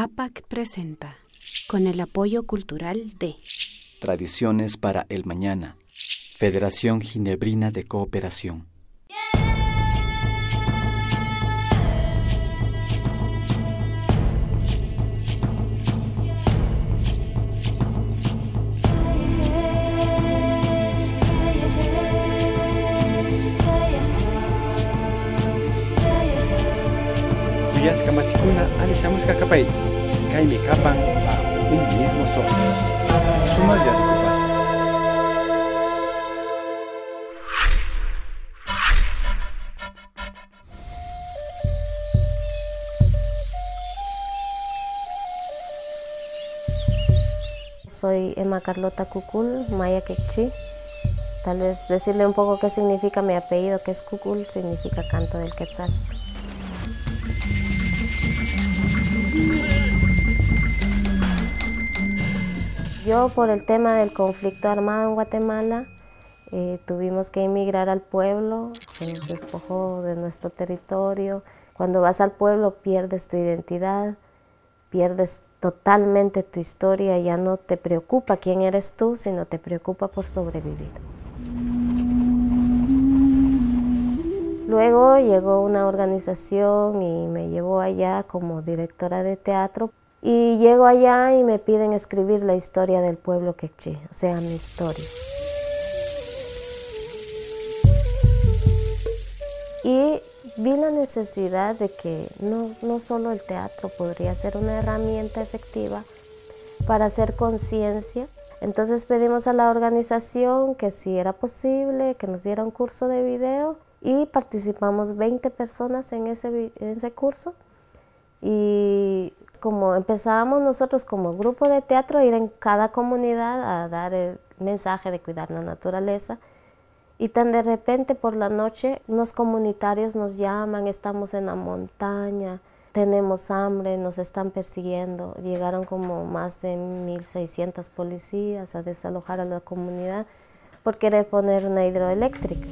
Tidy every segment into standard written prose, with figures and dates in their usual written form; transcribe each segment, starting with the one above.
APAC presenta, con el apoyo cultural de Tradiciones para el Mañana, Federación Ginebrina de Cooperación. Tuyas kamasikuna alisamos kakapaitz, kaimi kapan bajo un mismo sol. Sumas ya escupas. Soy Emma Carlota Cucul, maya quechí. Tal vez decirle un poco qué significa mi apellido, que es Cucul, significa canto del quetzal. Yo, por el tema del conflicto armado en Guatemala, tuvimos que emigrar al pueblo, se nos despojó de nuestro territorio. Cuando vas al pueblo pierdes tu identidad, pierdes totalmente tu historia, ya no te preocupa quién eres tú, sino te preocupa por sobrevivir. Luego llegó una organización y me llevó allá como directora de teatro. Y llego allá y me piden escribir la historia del pueblo quechí, o sea, mi historia. Y vi la necesidad de que no solo el teatro podría ser una herramienta efectiva para hacer conciencia. Entonces pedimos a la organización que si era posible, que nos diera un curso de video y participamos 20 personas en ese curso. Y como empezábamos nosotros como grupo de teatro a ir en cada comunidad a dar el mensaje de cuidar la naturaleza, y tan de repente por la noche unos comunitarios nos llaman, estamos en la montaña, tenemos hambre, nos están persiguiendo. Llegaron como más de 1.600 policías a desalojar a la comunidad por querer poner una hidroeléctrica.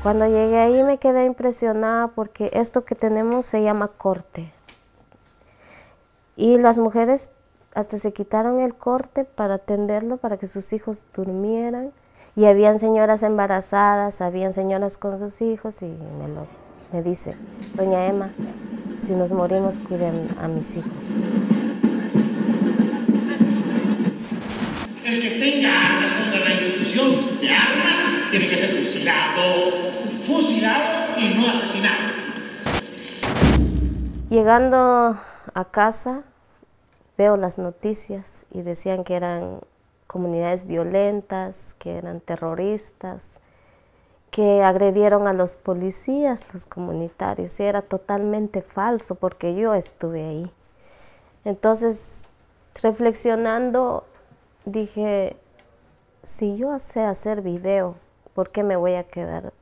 Cuando llegué ahí me quedé impresionada porque esto que tenemos se llama corte. Y las mujeres hasta se quitaron el corte para atenderlo, para que sus hijos durmieran. Y habían señoras embarazadas, habían señoras con sus hijos y me dice, doña Emma, si nos morimos cuiden a mis hijos. El que tenga armas contra la institución de armas tiene que ser fusilado y no asesinado. Llegando a casa, veo las noticias y decían que eran comunidades violentas, que eran terroristas, que agredieron a los policías, los comunitarios, y era totalmente falso porque yo estuve ahí. Entonces, reflexionando, dije, si yo sé hacer video, ¿por qué me voy a quedar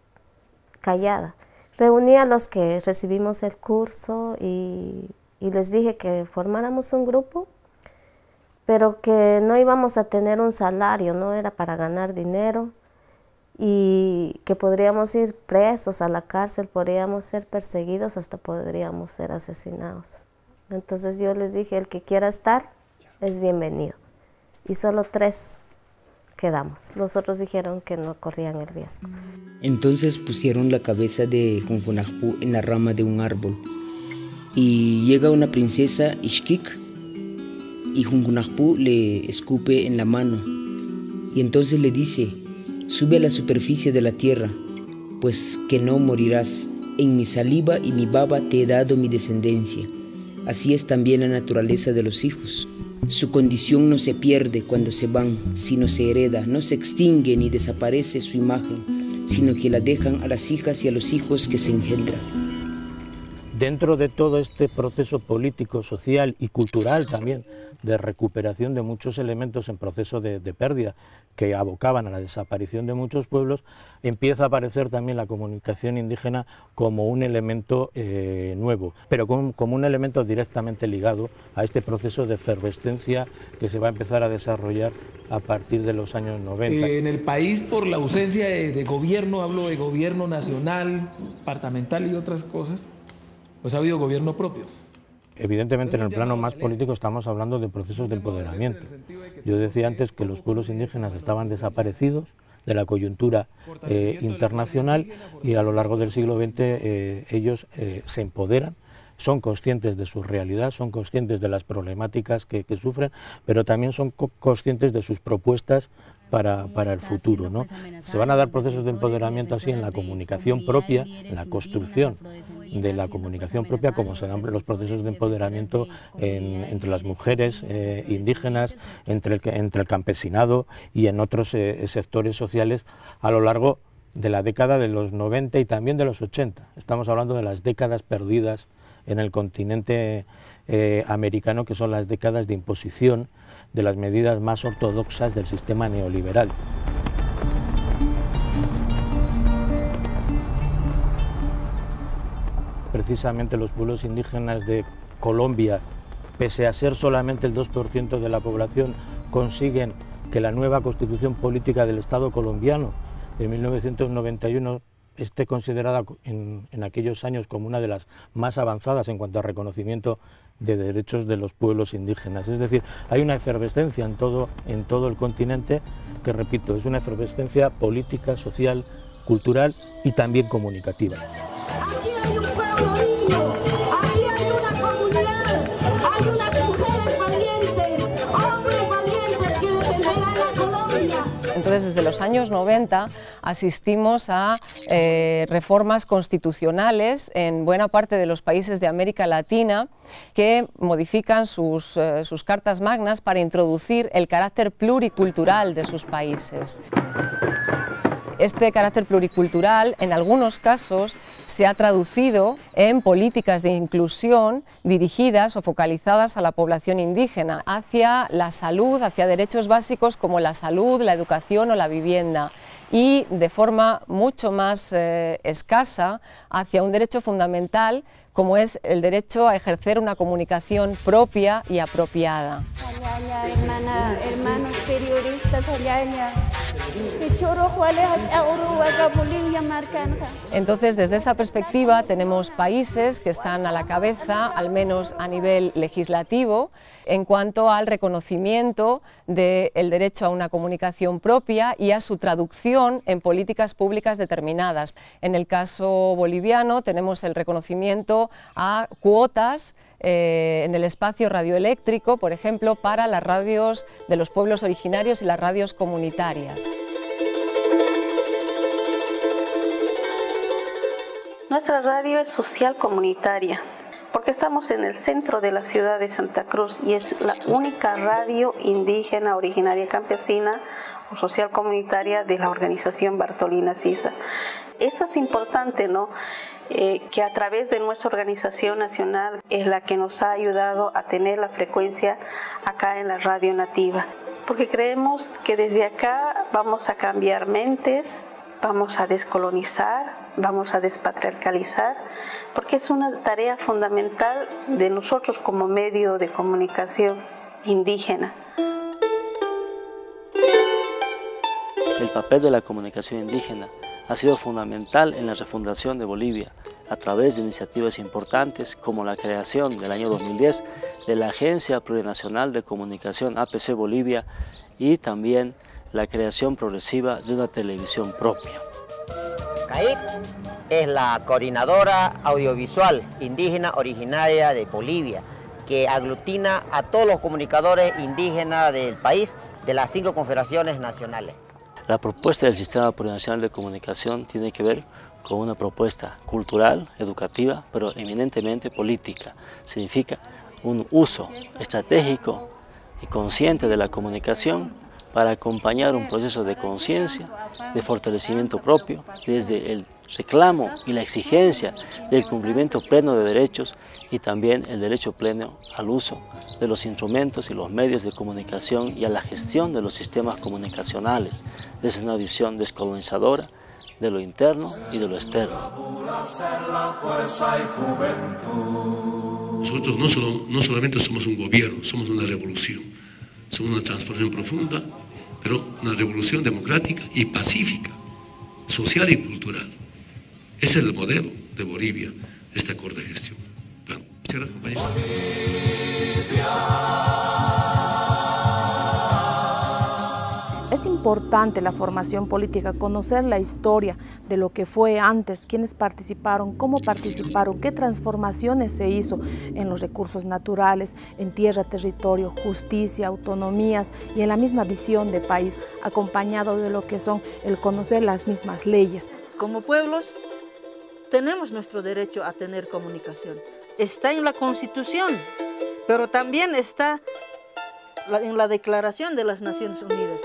callada? Reuní a los que recibimos el curso y les dije que formáramos un grupo, pero que no íbamos a tener un salario, no era para ganar dinero, y que podríamos ir presos a la cárcel, podríamos ser perseguidos, hasta podríamos ser asesinados. Entonces yo les dije, el que quiera estar es bienvenido. Y solo 3 quedamos. Los otros dijeron que no corrían el riesgo. Entonces pusieron la cabeza de Junjunajpú en la rama de un árbol. Y llega una princesa Ixquic y Junjunajpú le escupe en la mano. Y entonces le dice, sube a la superficie de la tierra, pues que no morirás. En mi saliva y mi baba te he dado mi descendencia. Así es también la naturaleza de los hijos. Su condición no se pierde cuando se van, sino se hereda, no se extingue ni desaparece su imagen, sino que la dejan a las hijas y a los hijos que se engendran. Dentro de todo este proceso político, social y cultural también, de recuperación de muchos elementos en proceso de pérdida que abocaban a la desaparición de muchos pueblos, empieza a aparecer también la comunicación indígena como un elemento nuevo, pero como un elemento directamente ligado a este proceso de efervescencia que se va a empezar a desarrollar a partir de los años 90. En el país, por la ausencia de gobierno, hablo de gobierno nacional, departamental y otras cosas, pues ha habido gobierno propio. Evidentemente, en el plano más político estamos hablando de procesos de empoderamiento. Yo decía antes que los pueblos indígenas estaban desaparecidos de la coyuntura internacional, y a lo largo del siglo XX ellos se empoderan, son conscientes de su realidad, son conscientes de las problemáticas que sufren, pero también son conscientes de sus propuestas para el futuro, ¿no? Se van a dar procesos de empoderamiento así en la comunicación propia, en la construcción de la comunicación propia, como se dan los procesos de empoderamiento entre las mujeres indígenas, entre el campesinado y en otros sectores sociales a lo largo de la década de los 90 y también de los 80. Estamos hablando de las décadas perdidas en el continente americano, que son las décadas de imposición de las medidas más ortodoxas del sistema neoliberal. Precisamente los pueblos indígenas de Colombia, pese a ser solamente el 2% de la población, consiguen que la nueva constitución política del Estado colombiano de 1991 esté considerada en aquellos años como una de las más avanzadas en cuanto a reconocimiento de derechos de los pueblos indígenas. Es decir, hay una efervescencia en todo el continente que, repito, es una efervescencia política, social, cultural y también comunicativa. Aquí hay un pueblo lindo, aquí hay una comunidad, hay unas mujeres valientes, hombres valientes que defenderán a Colombia. Entonces, desde los años 90 asistimos a reformas constitucionales en buena parte de los países de América Latina que modifican sus cartas magnas para introducir el carácter pluricultural de sus países. Este carácter pluricultural, en algunos casos, se ha traducido en políticas de inclusión dirigidas o focalizadas a la población indígena, hacia la salud, hacia derechos básicos como la salud, la educación o la vivienda, y de forma mucho más escasa hacia un derecho fundamental como es el derecho a ejercer una comunicación propia y apropiada. Hermanos periodistas, entonces, desde esa perspectiva tenemos países que están a la cabeza, al menos a nivel legislativo, en cuanto al reconocimiento del derecho a una comunicación propia y a su traducción en políticas públicas determinadas. En el caso boliviano tenemos el reconocimiento a cuotas en el espacio radioeléctrico, por ejemplo, para las radios de los pueblos originarios y las radios comunitarias. Nuestra radio es social comunitaria, porque estamos en el centro de la ciudad de Santa Cruz y es la única radio indígena, originaria campesina o social comunitaria de la organización Bartolina Sisa. Eso es importante, ¿no? Que a través de nuestra organización nacional es la que nos ha ayudado a tener la frecuencia acá en la radio nativa, porque creemos que desde acá vamos a cambiar mentes, vamos a descolonizar, vamos a despatriarcalizar, porque es una tarea fundamental de nosotros como medio de comunicación indígena. El papel de la comunicación indígena ha sido fundamental en la refundación de Bolivia a través de iniciativas importantes como la creación del año 2010 de la Agencia Plurinacional de Comunicación APC Bolivia y también la creación progresiva de una televisión propia. CAIC es la coordinadora audiovisual indígena originaria de Bolivia, que aglutina a todos los comunicadores indígenas del país de las 5 confederaciones nacionales. La propuesta del Sistema Plurinacional de Comunicación tiene que ver con una propuesta cultural, educativa, pero eminentemente política. Significa un uso estratégico y consciente de la comunicación para acompañar un proceso de conciencia, de fortalecimiento propio, desde el reclamo y la exigencia del cumplimiento pleno de derechos y también el derecho pleno al uso de los instrumentos y los medios de comunicación y a la gestión de los sistemas comunicacionales, desde una visión descolonizadora de lo interno y de lo externo. Nosotros no solamente somos un gobierno, somos una revolución, somos una transformación profunda, pero una revolución democrática y pacífica, social y cultural. Ese es el modelo de Bolivia, esta corta gestión. Muchas gracias, compañeros. Es importante la formación política, conocer la historia de lo que fue antes, quiénes participaron, cómo participaron, qué transformaciones se hizo en los recursos naturales, en tierra, territorio, justicia, autonomías y en la misma visión de país, acompañado de lo que son el conocer las mismas leyes. Como pueblos tenemos nuestro derecho a tener comunicación. Está en la Constitución, pero también está en la Declaración de las Naciones Unidas.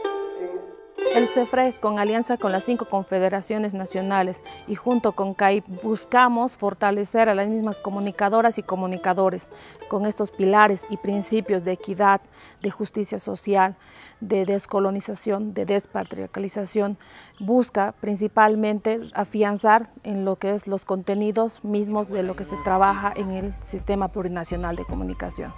El CEFRE, con alianza con las 5 confederaciones nacionales y junto con CAIP, buscamos fortalecer a las mismas comunicadoras y comunicadores con estos pilares y principios de equidad, de justicia social, de descolonización, de despatriarcalización. Busca principalmente afianzar en lo que es los contenidos mismos de lo que se trabaja en el Sistema Plurinacional de Comunicación.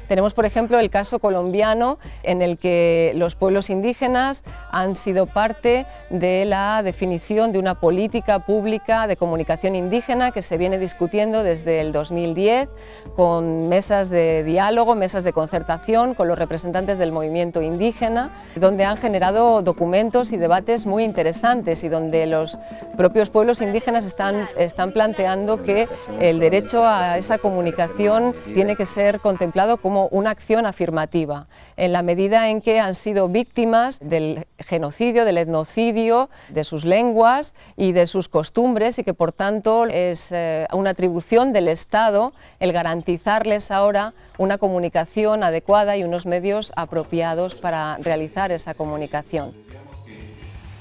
Tenemos, por ejemplo, el caso colombiano, en el que los pueblos indígenas han sido parte de la definición de una política pública de comunicación indígena que se viene discutiendo desde el 2010, con mesas de diálogo, mesas de concertación con los representantes del movimiento indígena, donde han generado documentos y debates muy interesantes y donde los propios pueblos indígenas están planteando que el derecho a esa comunicación tiene que ser contemplado como una acción afirmativa, en la medida en que han sido víctimas del genocidio, del etnocidio, de sus lenguas y de sus costumbres, y que por tanto es una atribución del Estado el garantizarles ahora una comunicación adecuada y unos medios apropiados para realizar esa comunicación.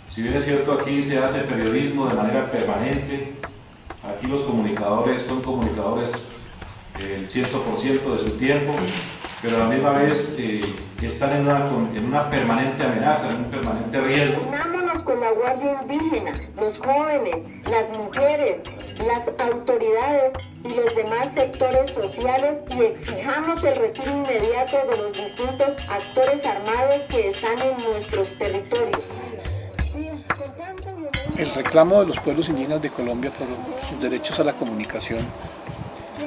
Si bien es cierto, aquí se hace periodismo de manera permanente, aquí los comunicadores son comunicadores el 100% de su tiempo, pero a la misma vez están en una permanente amenaza, en un permanente riesgo. Unámonos con la Guardia Indígena, los jóvenes, las mujeres, las autoridades y los demás sectores sociales y exijamos el retiro inmediato de los distintos actores armados que están en nuestros territorios. El reclamo de los pueblos indígenas de Colombia por sus derechos a la comunicación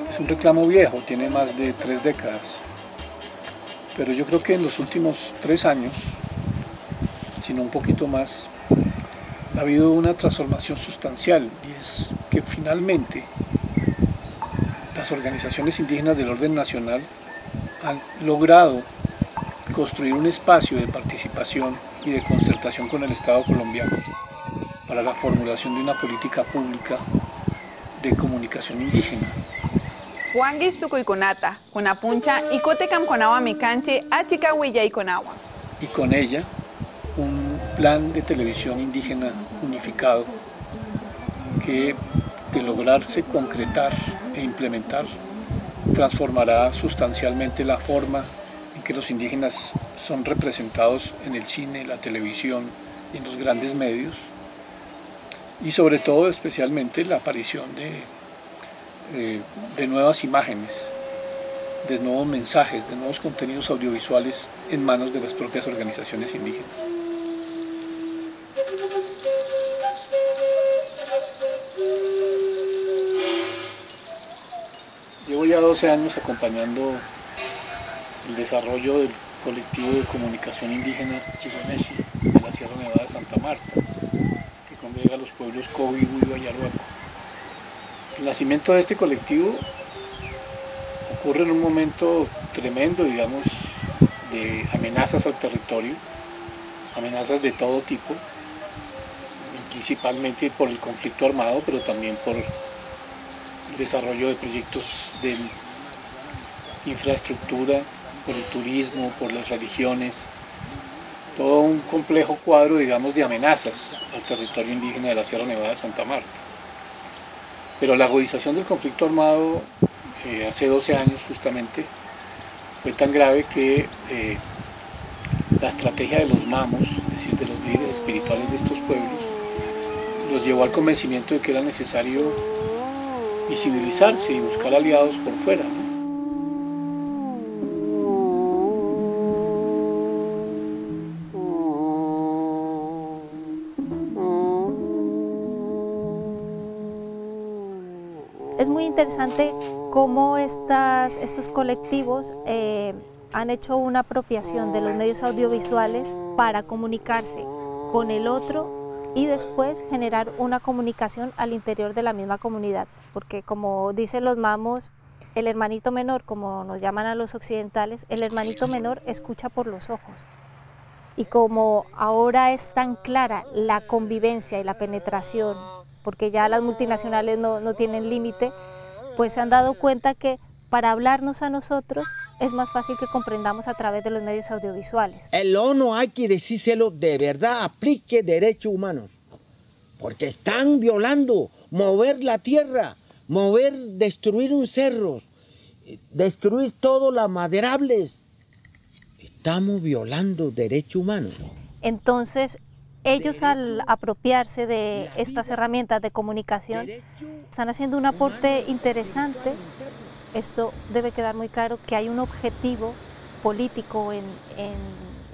es un reclamo viejo, tiene más de 3 décadas, pero yo creo que en los últimos 3 años, sino un poquito más, ha habido una transformación sustancial, y es que finalmente las organizaciones indígenas del orden nacional han logrado construir un espacio de participación y de concertación con el Estado colombiano para la formulación de una política pública de comunicación indígena. Juanguis tucuiconata, cunapuncha, icotecam conawa micanche, achica huillay conawa. Y con ella, un plan de televisión indígena unificado que, de lograrse concretar e implementar, transformará sustancialmente la forma en que los indígenas son representados en el cine, la televisión y en los grandes medios, y sobre todo, especialmente, la aparición de nuevas imágenes, de nuevos mensajes, de nuevos contenidos audiovisuales en manos de las propias organizaciones indígenas. Llevo ya 12 años acompañando el desarrollo del colectivo de comunicación indígena Chigoneshi de la Sierra Nevada de Santa Marta, que congrega a los pueblos Cobi, Huiva y Arhuaco. El nacimiento de este colectivo ocurre en un momento tremendo, digamos, de amenazas al territorio, amenazas de todo tipo, principalmente por el conflicto armado, pero también por el desarrollo de proyectos de infraestructura, por el turismo, por las religiones, todo un complejo cuadro, digamos, de amenazas al territorio indígena de la Sierra Nevada de Santa Marta. Pero la agudización del conflicto armado hace 12 años justamente fue tan grave que la estrategia de los mamos, es decir, de los líderes espirituales de estos pueblos, los llevó al convencimiento de que era necesario visibilizarse y buscar aliados por fuera, ¿no? Es muy interesante cómo estos colectivos han hecho una apropiación de los medios audiovisuales para comunicarse con el otro y después generar una comunicación al interior de la misma comunidad, porque como dicen los mamos, el hermanito menor, como nos llaman a los occidentales, el hermanito menor escucha por los ojos. Y como ahora es tan clara la convivencia y la penetración, porque ya las multinacionales no tienen límite, pues se han dado cuenta que para hablarnos a nosotros es más fácil que comprendamos a través de los medios audiovisuales. El ONU hay que decírselo de verdad, aplique derechos humanos, porque están violando, mover la tierra, destruir un cerro, destruir todo lo maderables. Estamos violando derechos humanos. Entonces, ellos al apropiarse de estas herramientas de comunicación están haciendo un aporte interesante. Esto debe quedar muy claro que hay un objetivo político en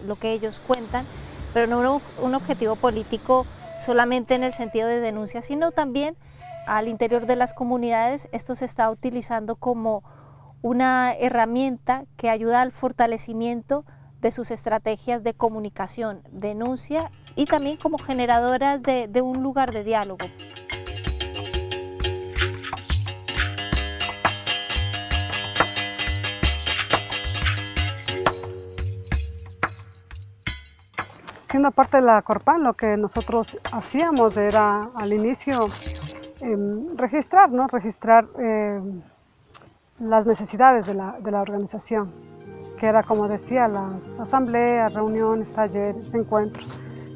lo que ellos cuentan, pero no un objetivo político solamente en el sentido de denuncia, sino también al interior de las comunidades. Esto se está utilizando como una herramienta que ayuda al fortalecimiento de sus estrategias de comunicación, denuncia y también como generadoras de un lugar de diálogo. Siendo parte de la Corpan, lo que nosotros hacíamos era al inicio registrar las necesidades de la organización, que era, como decía, las asambleas, reuniones, talleres, encuentros,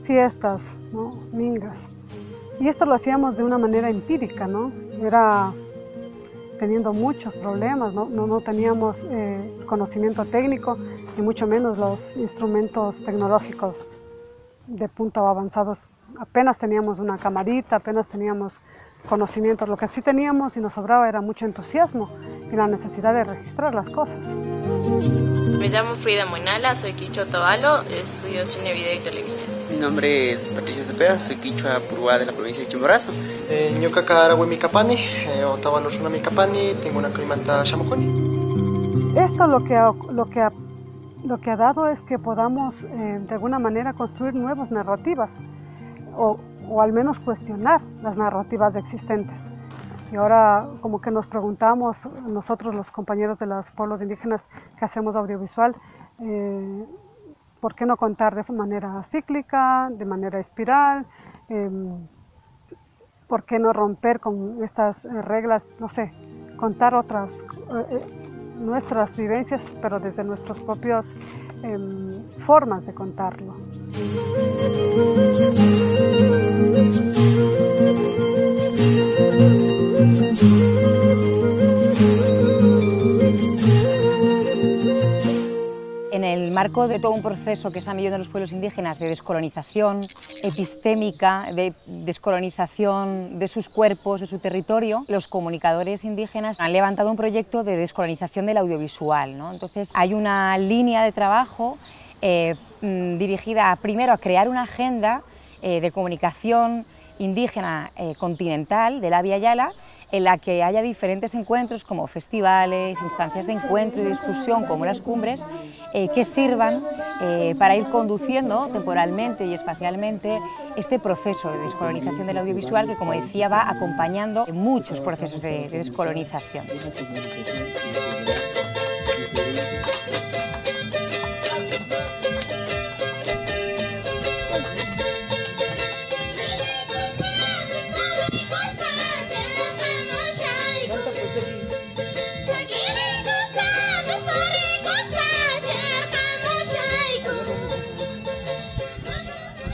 fiestas, ¿no? Mingas. Y esto lo hacíamos de una manera empírica, ¿no? Era teniendo muchos problemas, no teníamos conocimiento técnico, y mucho menos los instrumentos tecnológicos de punta o avanzados. Apenas teníamos una camarita, apenas teníamos conocimientos. Lo que sí teníamos y nos sobraba era mucho entusiasmo y la necesidad de registrar las cosas. Me llamo Frida Moinala, soy quichua tovalo, estudio cine, video y televisión. Mi nombre es Patricio Cepeda, soy quichua purúa de la provincia de Chimborazo. Ñuka Mikapani, Otavalo Runa Mikapani, tengo una coimanta Chamuconi. Esto lo que ha dado es que podamos de alguna manera construir nuevas narrativas o al menos cuestionar las narrativas existentes. Y ahora como que nos preguntamos nosotros los compañeros de los pueblos indígenas que hacemos audiovisual, ¿por qué no contar de manera cíclica, de manera espiral? ¿Por qué no romper con estas reglas? No sé, contar nuestras vivencias, pero desde nuestras propias formas de contarlo. En el marco de todo un proceso que están viviendo los pueblos indígenas de descolonización epistémica, de descolonización de sus cuerpos, de su territorio, los comunicadores indígenas han levantado un proyecto de descolonización del audiovisual, ¿no? Entonces hay una línea de trabajo dirigida primero a crear una agenda de comunicación indígena continental de la Via Yala, en la que haya diferentes encuentros como festivales, instancias de encuentro y discusión como las cumbres, que sirvan para ir conduciendo temporalmente y espacialmente este proceso de descolonización del audiovisual que, como decía, va acompañando muchos procesos de descolonización.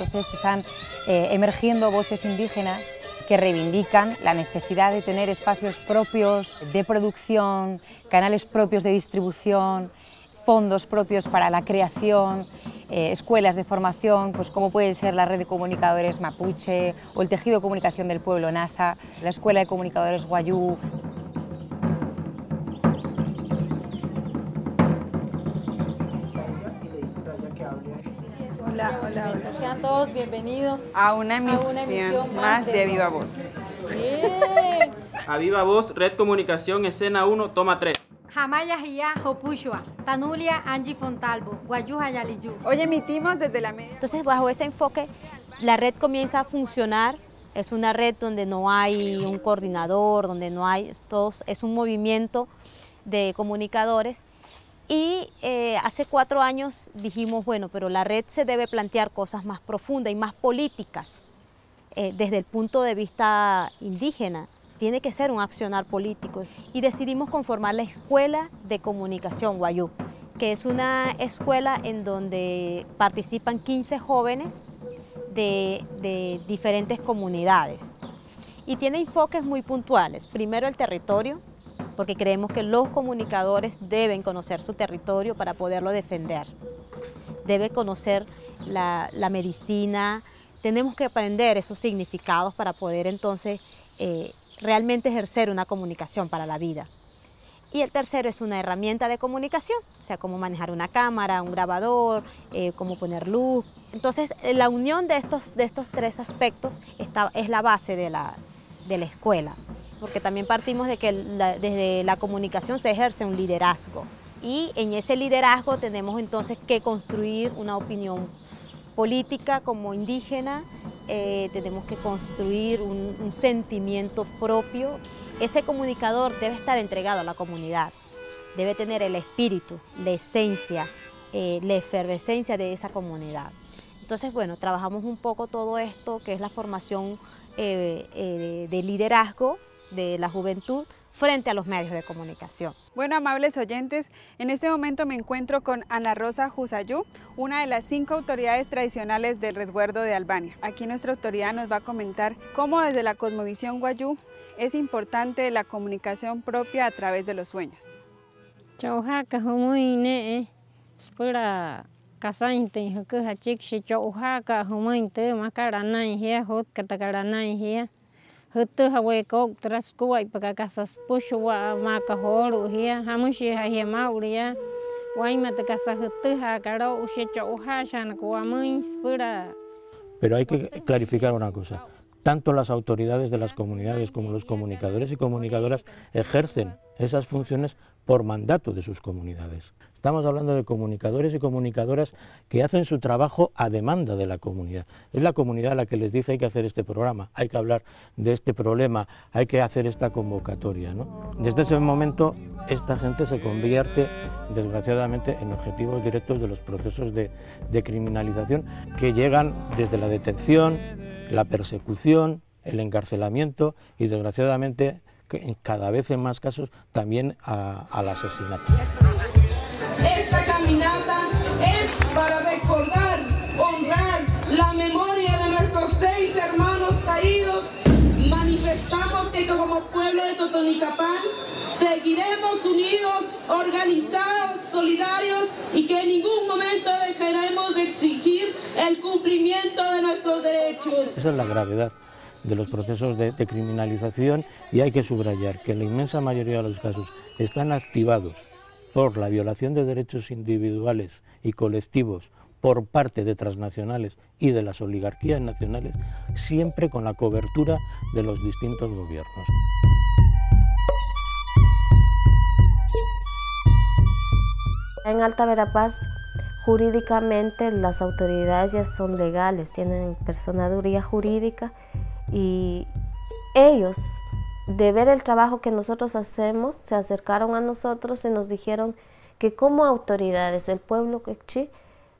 Entonces están emergiendo voces indígenas que reivindican la necesidad de tener espacios propios de producción, canales propios de distribución, fondos propios para la creación, escuelas de formación, pues como puede ser la red de comunicadores mapuche o el tejido de comunicación del pueblo Nasa, la escuela de comunicadores Guayú. Hola, hola. Sean todos bienvenidos a una emisión más de Viva Voz. Bien. A Viva Voz, Red Comunicación, escena 1, toma 3. Jamaya Jia Jopushua, Tanulia Angie Fontalvo, Guayuja Yaliyu. Hoy emitimos desde la media. Entonces, bajo ese enfoque, la red comienza a funcionar. Es una red donde no hay un coordinador, donde no hay todos, es un movimiento de comunicadores. Y hace 4 años dijimos, bueno, pero la red se debe plantear cosas más profundas y más políticas desde el punto de vista indígena. Tiene que ser un accionar político y decidimos conformar la Escuela de Comunicación Wayuu, que es una escuela en donde participan 15 jóvenes de diferentes comunidades y tiene enfoques muy puntuales. Primero el territorio, porque creemos que los comunicadores deben conocer su territorio para poderlo defender. Debe conocer la medicina, tenemos que aprender esos significados para poder entonces realmente ejercer una comunicación para la vida. Y el tercero es una herramienta de comunicación, o sea, cómo manejar una cámara, un grabador, cómo poner luz. Entonces, la unión de estos 3 aspectos es la base de la escuela, porque también partimos de que desde la comunicación se ejerce un liderazgo. Y en ese liderazgo tenemos entonces que construir una opinión política como indígena, tenemos que construir un sentimiento propio. Ese comunicador debe estar entregado a la comunidad, debe tener el espíritu, la esencia, la efervescencia de esa comunidad. Entonces, bueno, trabajamos un poco todo esto, que es la formación de liderazgo de la juventud frente a los medios de comunicación. Bueno, amables oyentes, en este momento me encuentro con Ana Rosa Jusayú, una de las 5 autoridades tradicionales del resguardo de Albania. Aquí nuestra autoridad nos va a comentar cómo desde la cosmovisión Wayuu es importante la comunicación propia a través de los sueños. Hatu hawe kok tras kuai paka kasas pushwa maka holu hia hamushi hia mauria wai mata kasas hatu ha karo ushecho uhashan kuamuins pura. Pero hay que clarificar una cosa. Tanto las autoridades de las comunidades como los comunicadores y comunicadoras ejercen esas funciones por mandato de sus comunidades. Estamos hablando de comunicadores y comunicadoras que hacen su trabajo a demanda de la comunidad. Es la comunidad la que les dice hay que hacer este programa, hay que hablar de este problema, hay que hacer esta convocatoria, ¿no? Desde ese momento esta gente se convierte, desgraciadamente, en objetivos directos de los procesos de criminalización que llegan desde la detención, la persecución, el encarcelamiento y, desgraciadamente, cada vez en más casos, también al asesinato. Esta caminata es para recordar, honrar la memoria de nuestros 6 hermanos caídos. Manifestamos que como pueblo de Totonicapán seguiremos unidos, organizados, solidarios y que en ningún momento dejaremos de exigir el cumplimiento de nuestros derechos. Esa es la gravedad de los procesos de criminalización y hay que subrayar que la inmensa mayoría de los casos están activados por la violación de derechos individuales y colectivos por parte de transnacionales y de las oligarquías nacionales, siempre con la cobertura de los distintos gobiernos. En Alta Verapaz, jurídicamente las autoridades ya son legales, tienen personería jurídica y ellos, de ver el trabajo que nosotros hacemos, se acercaron a nosotros y nos dijeron que como autoridades del pueblo quechí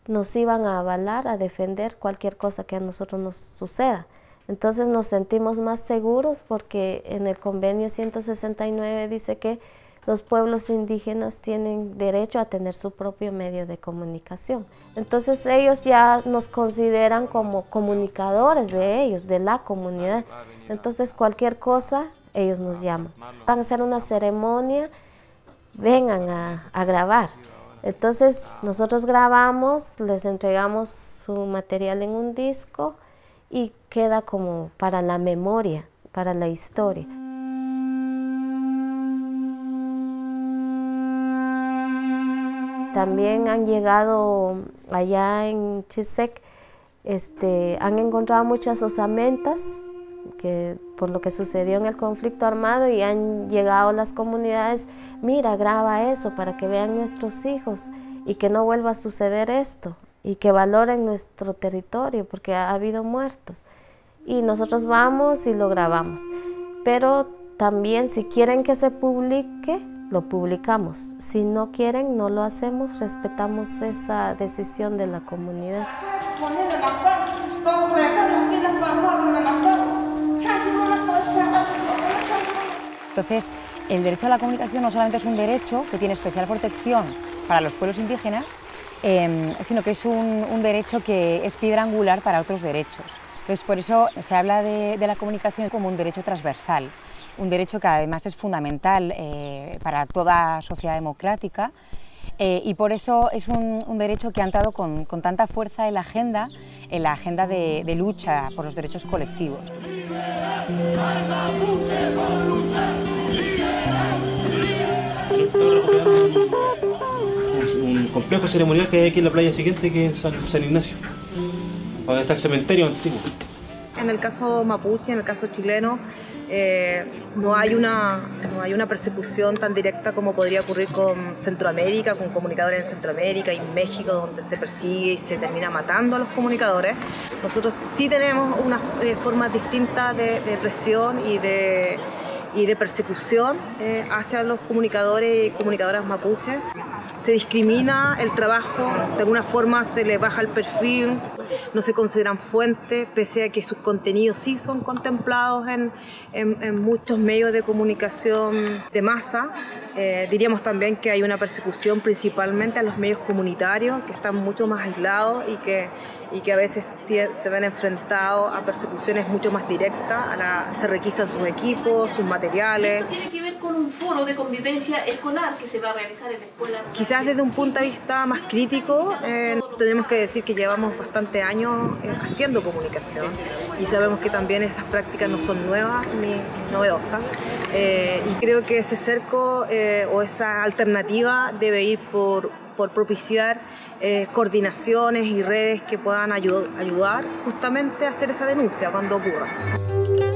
nos iban a avalar, a defender cualquier cosa que a nosotros nos suceda. Entonces nos sentimos más seguros porque en el convenio 169 dice que los pueblos indígenas tienen derecho a tener su propio medio de comunicación. Entonces ellos ya nos consideran como comunicadores de ellos, de la comunidad. Entonces cualquier cosa ellos nos llaman. Van a hacer una ceremonia, vengan a grabar. Entonces nosotros grabamos, les entregamos su material en un disco y queda como para la memoria, para la historia. También han llegado allá en Chisec Han encontrado muchas osamentas por lo que sucedió en el conflicto armado, y han llegado las comunidades: mira, graba eso para que vean nuestros hijos y que no vuelva a suceder esto, y que valoren nuestro territorio porque ha habido muertos. Y nosotros vamos y lo grabamos, pero también si quieren que se publique, lo publicamos. Si no quieren, no lo hacemos, respetamos esa decisión de la comunidad. Entonces, el derecho a la comunicación no solamente es un derecho que tiene especial protección para los pueblos indígenas, sino que es un derecho que es piedra angular para otros derechos. Entonces, por eso se habla de la comunicación como un derecho transversal, un derecho que además es fundamental para toda sociedad democrática, y por eso es un derecho que ha entrado con tanta fuerza en la agenda de lucha por los derechos colectivos. Un complejo ceremonial que hay aquí en la playa siguiente, que es San Ignacio, donde está el cementerio antiguo. En el caso mapuche, en el caso chileno, no hay una persecución tan directa como podría ocurrir con Centroamérica, con comunicadores en Centroamérica y en México, donde se persigue y se termina matando a los comunicadores. Nosotros sí tenemos unas formas distintas de presión y de persecución hacia los comunicadores y comunicadoras mapuches. Se discrimina el trabajo, de alguna forma se les baja el perfil, no se consideran fuentes, pese a que sus contenidos sí son contemplados en muchos medios de comunicación de masa. Diríamos también que hay una persecución principalmente a los medios comunitarios, que están mucho más aislados y que a veces se ven enfrentados a persecuciones mucho más directas, se requisan sus equipos, sus materiales. ¿Tiene que ver con un foro de convivencia escolar que se va a realizar en la escuela? Quizás desde un punto de vista más crítico, tenemos que decir que llevamos bastantes años haciendo comunicación y sabemos que también esas prácticas no son nuevas ni novedosas, y creo que ese cerco o esa alternativa debe ir por propiciar coordinaciones y redes que puedan ayudar justamente a hacer esa denuncia cuando ocurra.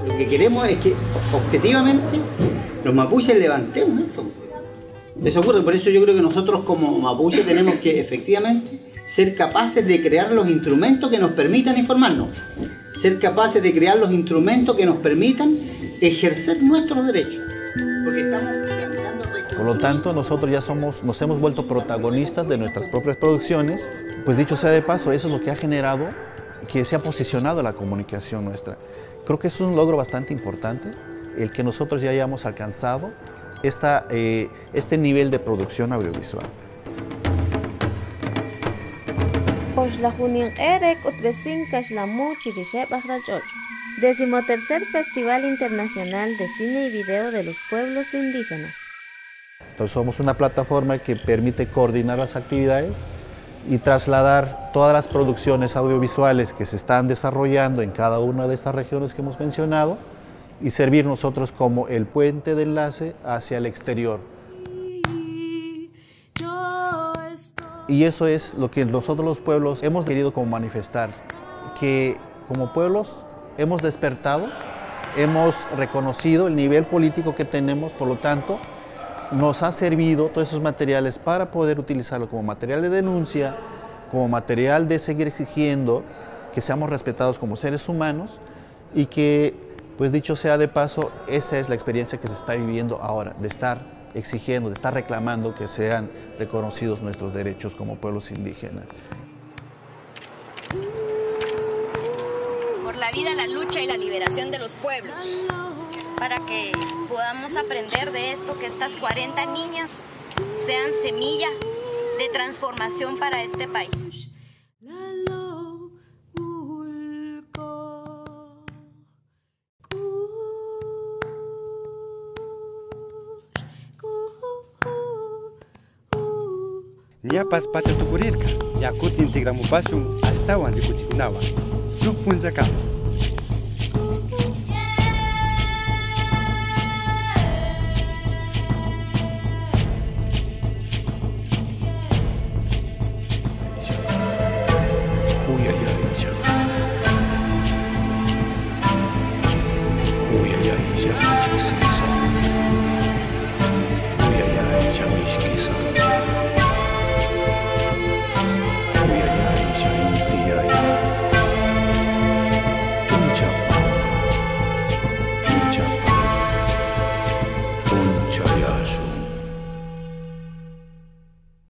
Lo que queremos es que objetivamente los mapuches levantemos esto. Eso ocurre, por eso yo creo que nosotros como mapuches tenemos que efectivamente ser capaces de crear los instrumentos que nos permitan informarnos, ser capaces de crear los instrumentos que nos permitan ejercer nuestros derechos. Porque estamos... Por lo tanto, nosotros ya nos hemos vuelto protagonistas de nuestras propias producciones. Pues dicho sea de paso, eso es lo que ha generado que se ha posicionado la comunicación nuestra. Creo que es un logro bastante importante, el que nosotros ya hayamos alcanzado este nivel de producción audiovisual. Decimotercer Festival Internacional de Cine y Video de los Pueblos Indígenas. Entonces somos una plataforma que permite coordinar las actividades y trasladar todas las producciones audiovisuales que se están desarrollando en cada una de estas regiones que hemos mencionado y servir nosotros como el puente de enlace hacia el exterior. Y eso es lo que nosotros los pueblos hemos querido como manifestar, que como pueblos hemos despertado, hemos reconocido el nivel político que tenemos, por lo tanto, nos ha servido todos esos materiales para poder utilizarlo como material de denuncia, como material de seguir exigiendo que seamos respetados como seres humanos y que, pues dicho sea de paso, esa es la experiencia que se está viviendo ahora, de estar exigiendo, de estar reclamando que sean reconocidos nuestros derechos como pueblos indígenas. Por la vida, la lucha y la liberación de los pueblos, para que podamos aprender de esto, que estas 40 niñas sean semilla de transformación para este país. Ñapas patatukurirka, yakuti integramupashun astawan rikuchikunawan. Supunchakama. Uy, ay, ay.